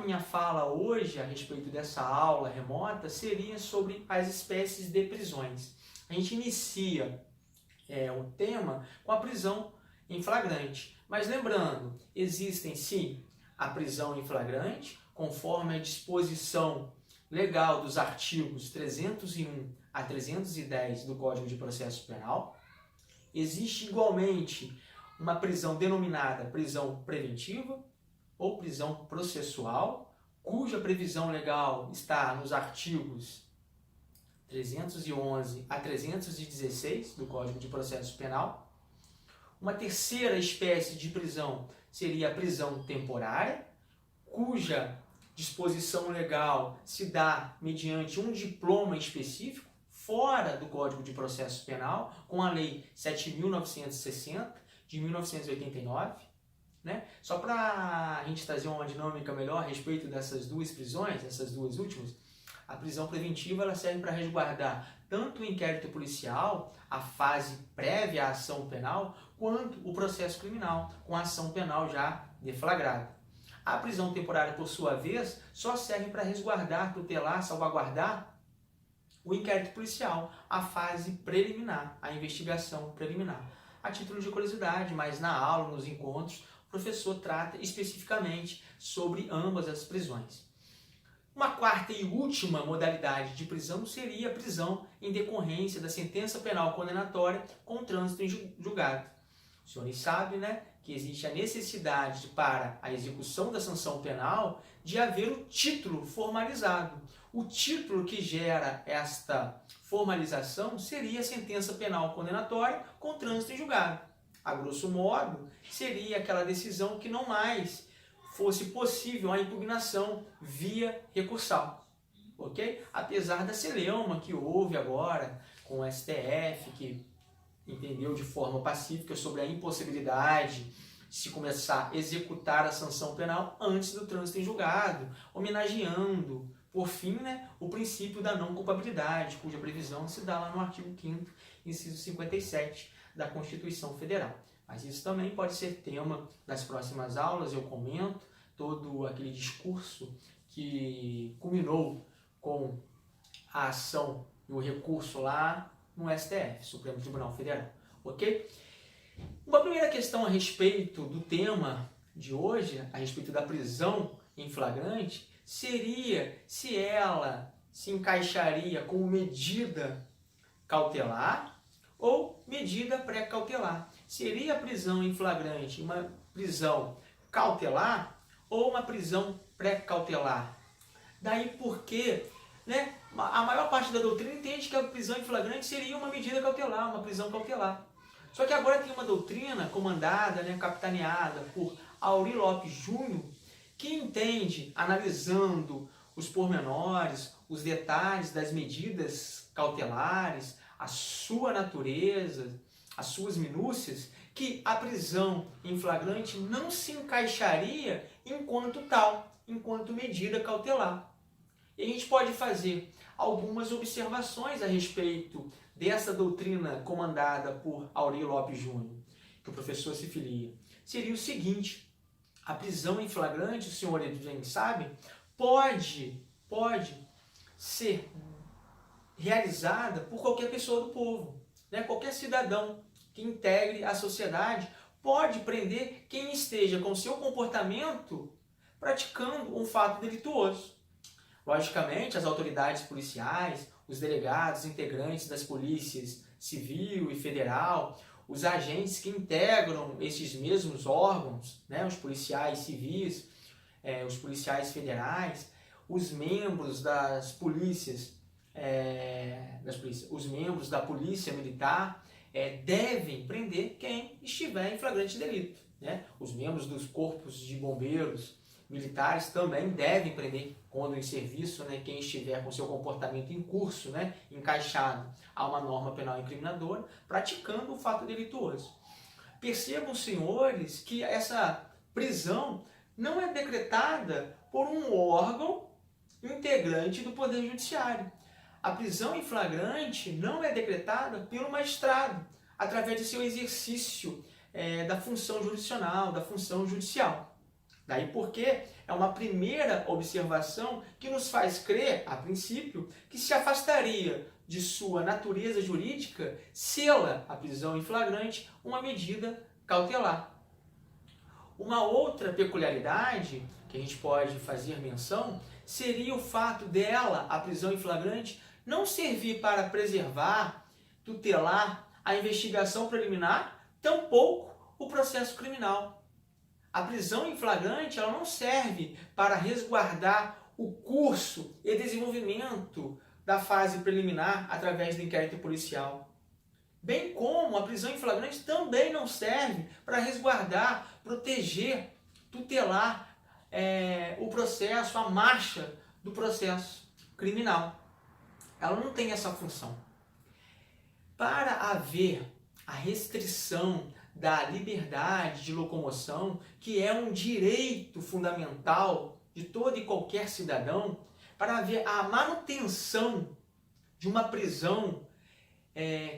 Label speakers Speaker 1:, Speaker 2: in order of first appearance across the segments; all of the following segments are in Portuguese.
Speaker 1: minha fala hoje a respeito dessa aula remota seria sobre as espécies de prisões. A gente inicia o tema com a prisão em flagrante. Mas lembrando, existem sim a prisão em flagrante, conforme a disposição legal dos artigos 301 a 310 do Código de Processo Penal. Existe igualmente uma prisão denominada prisão preventiva ou prisão processual, cuja previsão legal está nos artigos 311 a 316 do Código de Processo Penal. Uma terceira espécie de prisão seria a prisão temporária, cuja disposição legal se dá mediante um diploma específico, fora do Código de Processo Penal, com a Lei 7.960 de 1989. Né? Só para a gente trazer uma dinâmica melhor a respeito dessas duas prisões, essas duas últimas, a prisão preventiva ela serve para resguardar tanto o inquérito policial, a fase prévia à ação penal, quanto o processo criminal, com a ação penal já deflagrada. A prisão temporária, por sua vez, só serve para resguardar, tutelar, salvaguardar o inquérito policial, a fase preliminar, a investigação preliminar. A título de curiosidade, mas na aula, nos encontros, o professor trata especificamente sobre ambas as prisões. Uma quarta e última modalidade de prisão seria a prisão em decorrência da sentença penal condenatória com trânsito em julgado. Os senhores sabem, né, que existe a necessidade para a execução da sanção penal de haver o título formalizado. O título que gera esta formalização seria a sentença penal condenatória com trânsito em julgado. A grosso modo, seria aquela decisão que não mais fosse possível a impugnação via recursal, ok? Apesar da celeuma que houve agora com o STF, que entendeu de forma pacífica sobre a impossibilidade de se começar a executar a sanção penal antes do trânsito em julgado, homenageando, por fim, né, o princípio da não culpabilidade, cuja previsão se dá lá no artigo 5º, inciso 57 da Constituição Federal. Mas isso também pode ser tema das próximas aulas, eu comento todo aquele discurso que culminou com a ação e o recurso lá no STF, Supremo Tribunal Federal, ok? Uma primeira questão a respeito do tema de hoje, a respeito da prisão em flagrante, seria se ela se encaixaria como medida cautelar ou medida pré-cautelar. Seria a prisão em flagrante uma prisão cautelar ou uma prisão pré-cautelar? Daí porque, né, a maior parte da doutrina entende que a prisão em flagrante seria uma medida cautelar, uma prisão cautelar. Só que agora tem uma doutrina comandada, né, capitaneada por Aury Lopes Júnior, que entende, analisando os pormenores, os detalhes das medidas cautelares, a sua natureza, as suas minúcias, que a prisão em flagrante não se encaixaria enquanto tal, enquanto medida cautelar. E a gente pode fazer algumas observações a respeito dessa doutrina comandada por Aury Lopes Júnior, que o professor se filia. Seria o seguinte: a prisão em flagrante, os senhores bem sabem, pode ser realizada por qualquer pessoa do povo, né? Qualquer cidadão que integre a sociedade pode prender quem esteja com seu comportamento praticando um fato delituoso. Logicamente, as autoridades policiais, os delegados, integrantes das polícias civil e federal, os agentes que integram esses mesmos órgãos, né, os policiais civis, os policiais federais, os membros das polícias, os membros da polícia militar, devem prender quem estiver em flagrante delito. Né? Os membros dos corpos de bombeiros militares também devem prender, quando em serviço, né, quem estiver com seu comportamento em curso, né, encaixado a uma norma penal incriminadora, praticando o fato delituoso. Percebam, senhores, que essa prisão não é decretada por um órgão integrante do Poder Judiciário. A prisão em flagrante não é decretada pelo magistrado, através de seu exercício da função jurisdicional, da função judicial. Daí porque é uma primeira observação que nos faz crer, a princípio, que se afastaria de sua natureza jurídica, sê-la, a prisão em flagrante, uma medida cautelar. Uma outra peculiaridade que a gente pode fazer menção seria o fato dela, a prisão em flagrante, não servir para preservar, tutelar a investigação preliminar, tampouco o processo criminal. A prisão em flagrante ela não serve para resguardar o curso e desenvolvimento da fase preliminar através do inquérito policial. Bem como a prisão em flagrante também não serve para resguardar, proteger, tutelar o processo, a marcha do processo criminal. Ela não tem essa função. Para haver a restrição da liberdade de locomoção, que é um direito fundamental de todo e qualquer cidadão, para haver a manutenção de uma prisão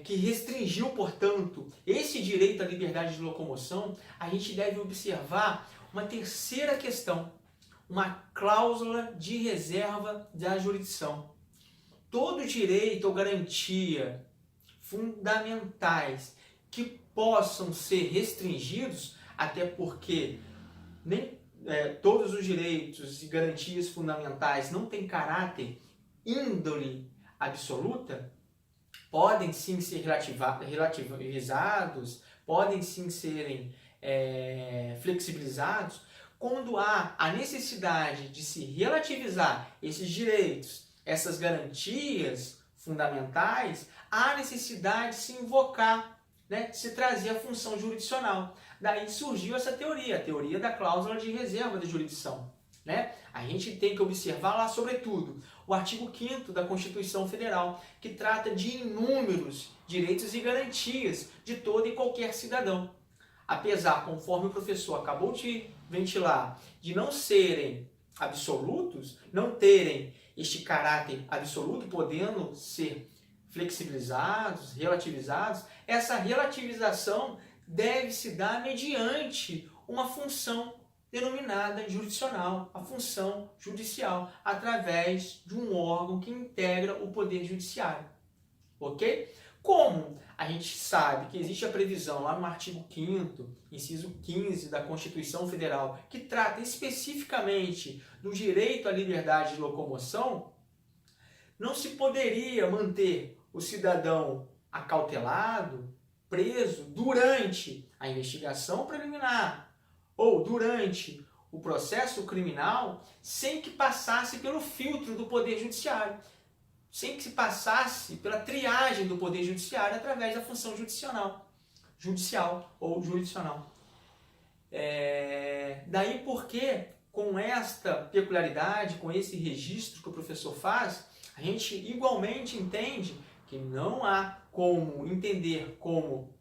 Speaker 1: que restringiu, portanto, esse direito à liberdade de locomoção, a gente deve observar uma terceira questão, uma cláusula de reserva da jurisdição. Todo direito ou garantia fundamentais que possam ser restringidos, até porque nem todos os direitos e garantias fundamentais não têm caráter índole absoluta, podem sim ser relativizados, podem sim serem flexibilizados, quando há a necessidade de se relativizar esses direitos, essas garantias fundamentais, há necessidade de se invocar, de se trazer a função jurisdicional. Daí surgiu essa teoria, a teoria da cláusula de reserva da jurisdição. A gente tem que observar lá, sobretudo, o artigo 5º da Constituição Federal, que trata de inúmeros direitos e garantias de todo e qualquer cidadão. Apesar, conforme o professor acabou de ventilar, de não serem absolutos, não terem este caráter absoluto, podendo ser flexibilizados, relativizados, essa relativização deve se dar mediante uma função denominada jurisdicional, a função judicial, através de um órgão que integra o Poder Judiciário. Ok? Como a gente sabe que existe a previsão lá no artigo 5º, inciso 15 da Constituição Federal, que trata especificamente do direito à liberdade de locomoção, não se poderia manter o cidadão acautelado, preso, durante a investigação preliminar, ou durante o processo criminal, sem que passasse pelo filtro do Poder Judiciário, sem que se passasse pela triagem do Poder Judiciário através da função judicial ou jurisdicional. Daí porque, com esta peculiaridade, com esse registro que o professor faz, a gente igualmente entende que não há como entender como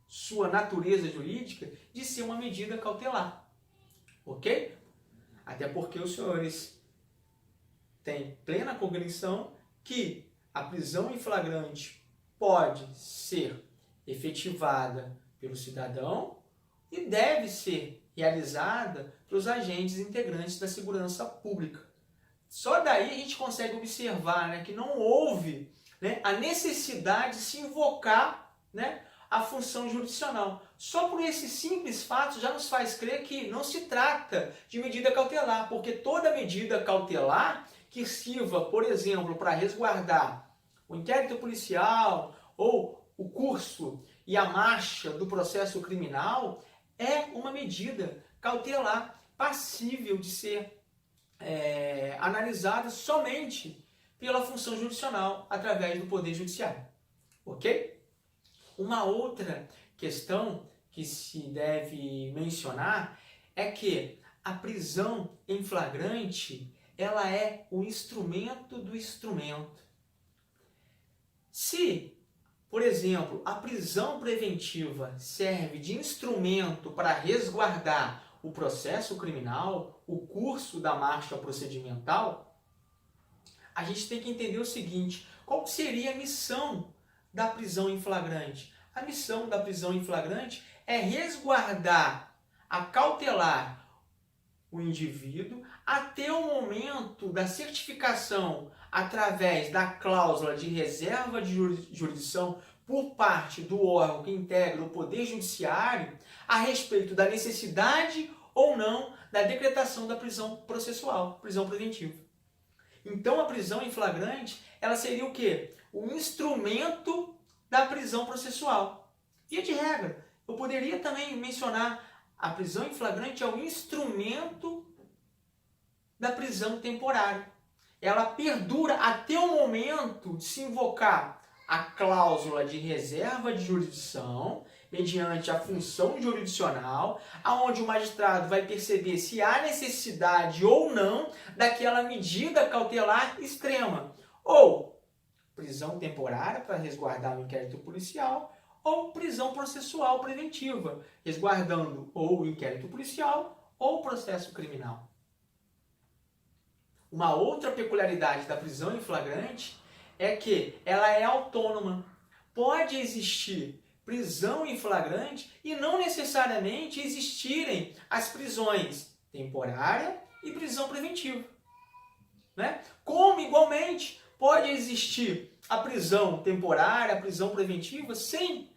Speaker 1: sua natureza jurídica de ser uma medida cautelar. Ok? Até porque os senhores têm plena cognição que a prisão em flagrante pode ser efetivada pelo cidadão e deve ser realizada pelos agentes integrantes da segurança pública. Só daí a gente consegue observar que não houve a necessidade de se invocar a função jurisdicional. Só por esse simples fato já nos faz crer que não se trata de medida cautelar, porque toda medida cautelar que sirva, por exemplo, para resguardar o inquérito policial ou o curso e a marcha do processo criminal é uma medida cautelar passível de ser analisada somente pela função jurisdicional através do Poder Judiciário. Ok? Uma outra questão que se deve mencionar é que a prisão em flagrante ela é o instrumento do instrumento. Se, por exemplo, a prisão preventiva serve de instrumento para resguardar o processo criminal, o curso da marcha procedimental, a gente tem que entender o seguinte: qual seria a missão da prisão em flagrante? A missão da prisão em flagrante é resguardar, acautelar o indivíduo até o momento da certificação através da cláusula de reserva de jurisdição por parte do órgão que integra o Poder Judiciário a respeito da necessidade ou não da decretação da prisão processual, prisão preventiva. Então a prisão em flagrante, ela seria o quê? O instrumento da prisão processual. Via de regra, eu poderia também mencionar a prisão em flagrante é o instrumento da prisão temporária. Ela perdura até o momento de se invocar a cláusula de reserva de jurisdição, mediante a função jurisdicional, aonde o magistrado vai perceber se há necessidade ou não daquela medida cautelar extrema, ou prisão temporária para resguardar o inquérito policial, ou prisão processual preventiva, resguardando ou o inquérito policial ou o processo criminal. Uma outra peculiaridade da prisão em flagrante é que ela é autônoma. Pode existir prisão em flagrante e não necessariamente existirem as prisões temporária e prisão preventiva, né? Como, igualmente, pode existir a prisão temporária, a prisão preventiva, sem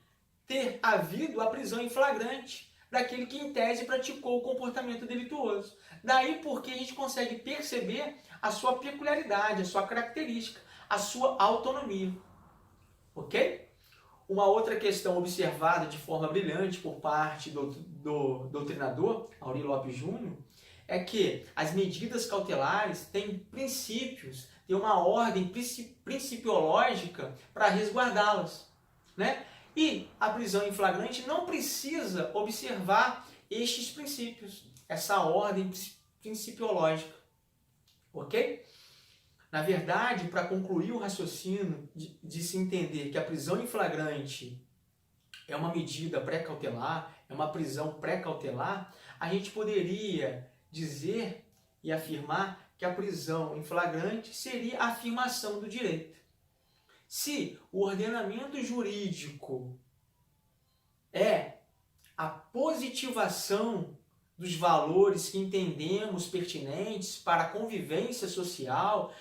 Speaker 1: ter havido a prisão em flagrante daquele que, em tese, praticou o comportamento delituoso. Daí porque a gente consegue perceber a sua peculiaridade, a sua característica, a sua autonomia. Ok? Uma outra questão observada de forma brilhante por parte do doutrinador, Aurí Lopes Júnior, é que as medidas cautelares têm princípios, têm uma ordem principiológica para resguardá-las, né? E a prisão em flagrante não precisa observar estes princípios, essa ordem principiológica, ok? Na verdade, para concluir o raciocínio de se entender que a prisão em flagrante é uma medida pré-cautelar, é uma prisão pré-cautelar, a gente poderia dizer e afirmar que a prisão em flagrante seria a afirmação do direito. Se o ordenamento jurídico é a positivação dos valores que entendemos pertinentes para a convivência social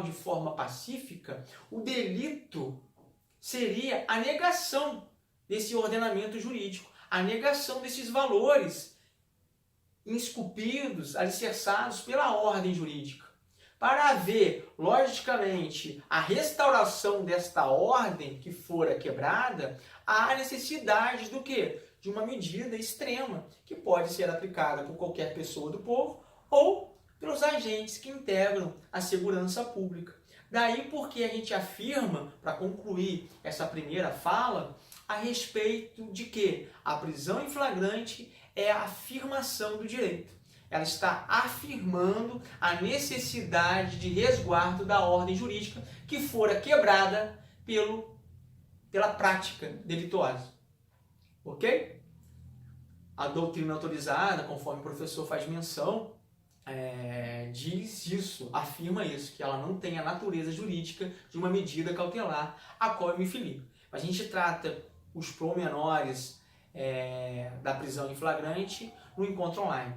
Speaker 1: de forma pacífica, o delito seria a negação desse ordenamento jurídico, a negação desses valores esculpidos, alicerçados pela ordem jurídica. Para haver, logicamente, a restauração desta ordem que fora quebrada, há necessidade do quê? De uma medida extrema, que pode ser aplicada por qualquer pessoa do povo ou pelos agentes que integram a segurança pública. Daí porque a gente afirma, para concluir essa primeira fala, a respeito de que a prisão em flagrante é a afirmação do direito. Ela está afirmando a necessidade de resguardo da ordem jurídica que fora quebrada pela prática delituosa. Ok? A doutrina autorizada, conforme o professor faz menção, diz isso, afirma isso, que ela não tem a natureza jurídica de uma medida cautelar a qual eu me filipo. A gente trata os pormenores da prisão em flagrante no encontro online.